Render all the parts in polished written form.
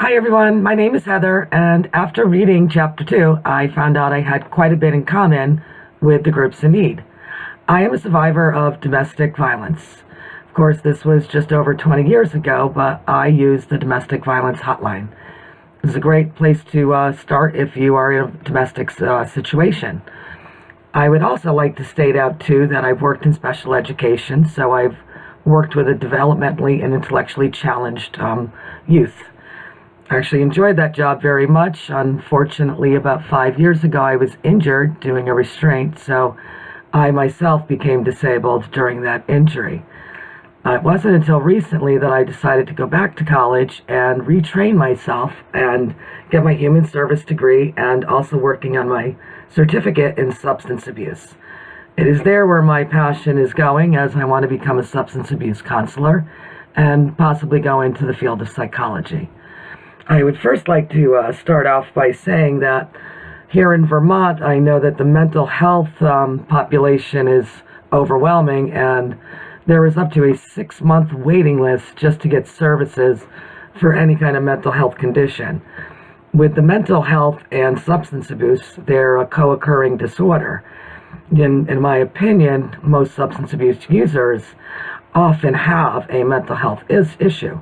Hi everyone, my name is Heather, and after reading Chapter 2, I found out I had quite a bit in common with the groups in need. I am a survivor of domestic violence. Of course, this was just over 20 years ago, but I use the domestic violence hotline. It's a great place to start if you are in a domestic situation. I would also like to state out too that I've worked in special education, so I've worked with a developmentally and intellectually challenged youth. I actually enjoyed that job very much. Unfortunately, about 5 years ago, I was injured doing a restraint, so I myself became disabled during that injury. It wasn't until recently that I decided to go back to college and retrain myself and get my human service degree and also working on my certificate in substance abuse. It is there where my passion is going, as I want to become a substance abuse counselor and possibly go into the field of psychology. I would first like to start off by saying that here in Vermont, I know that the mental health population is overwhelming, and there is up to a 6-month waiting list just to get services for any kind of mental health condition. With the mental health and substance abuse, they're a co-occurring disorder. In my opinion, most substance abuse users often have a mental health issue.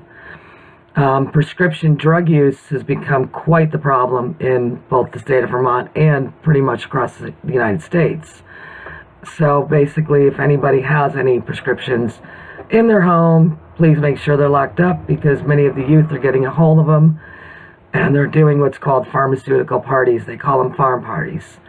Prescription drug use has become quite the problem in both the state of Vermont and pretty much across the United States. So basically, if anybody has any prescriptions in their home, please make sure they're locked up, because many of the youth are getting a hold of them and they're doing what's called pharmaceutical parties. They call them farm parties.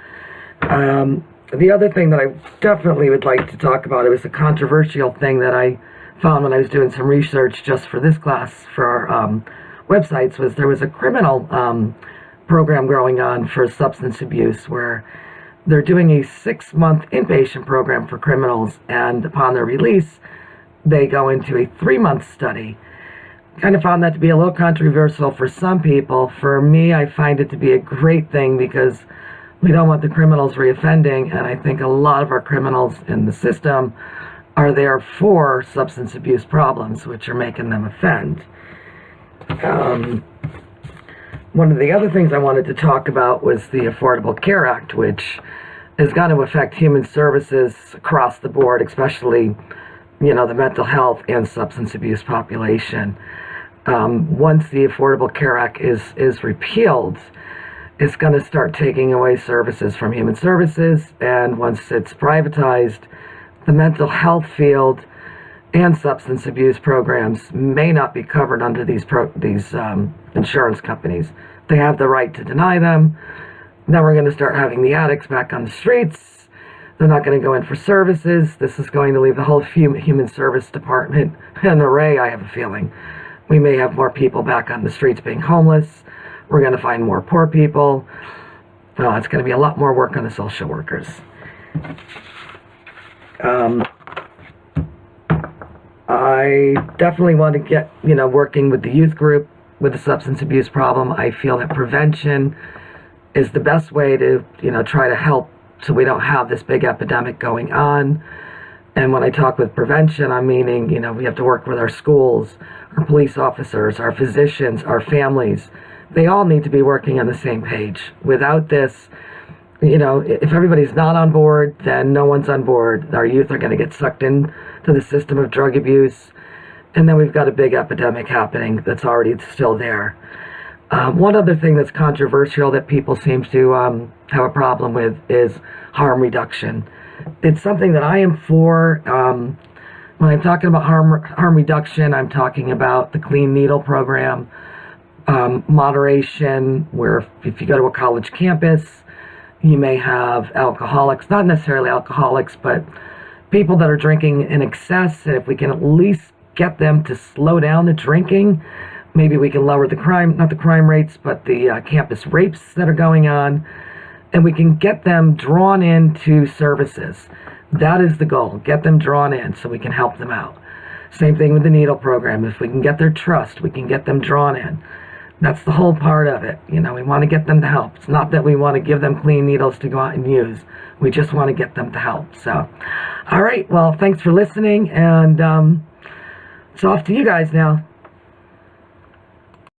The other thing that I definitely would like to talk about, it was a controversial thing that I found when I was doing some research just for this class for our websites, was there was a criminal program going on for substance abuse where they're doing a 6-month inpatient program for criminals, and upon their release, they go into a 3-month study. Kind of found that to be a little controversial for some people. For me, I find it to be a great thing because we don't want the criminals reoffending, and I think a lot of our criminals in the system are there for substance abuse problems, which are making them offend. One of the other things I wanted to talk about was the Affordable Care Act, which is going to affect human services across the board, especially, the mental health and substance abuse population. Once the Affordable Care Act is repealed, it's going to start taking away services from human services, and once it's privatized, the mental health field and substance abuse programs may not be covered under these insurance companies. They have the right to deny them. Then we're going to start having the addicts back on the streets. They're not going to go in for services. This is going to leave the whole human service department an array, I have a feeling. We may have more people back on the streets being homeless. We're going to find more poor people. It's going to be a lot more work on the social workers. I definitely want to get, working with the youth group with the substance abuse problem. I feel that prevention is the best way to, try to help so we don't have this big epidemic going on. And when I talk with prevention, I'm meaning, we have to work with our schools, our police officers, our physicians, our families. They all need to be working on the same page. Without this, if everybody's not on board, then no one's on board. Our youth are going to get sucked in to the system of drug abuse, and then we've got a big epidemic happening that's already still there. One other thing that's controversial that people seem to have a problem with is harm reduction. It's something that I am for. When I'm talking about harm reduction, I'm talking about the Clean Needle program, moderation, where if you go to a college campus, you may have alcoholics, not necessarily alcoholics, but people that are drinking in excess. And if we can at least get them to slow down the drinking, maybe we can lower the crime, not the crime rates, but the campus rapes that are going on. And we can get them drawn into services. That is the goal. Get them drawn in so we can help them out. Same thing with the needle program. If we can get their trust, we can get them drawn in. That's the whole part of it. We want to get them to help. It's not that we want to give them clean needles to go out and use. We just want to get them to help. So, all right. Well, thanks for listening. And it's off to you guys now.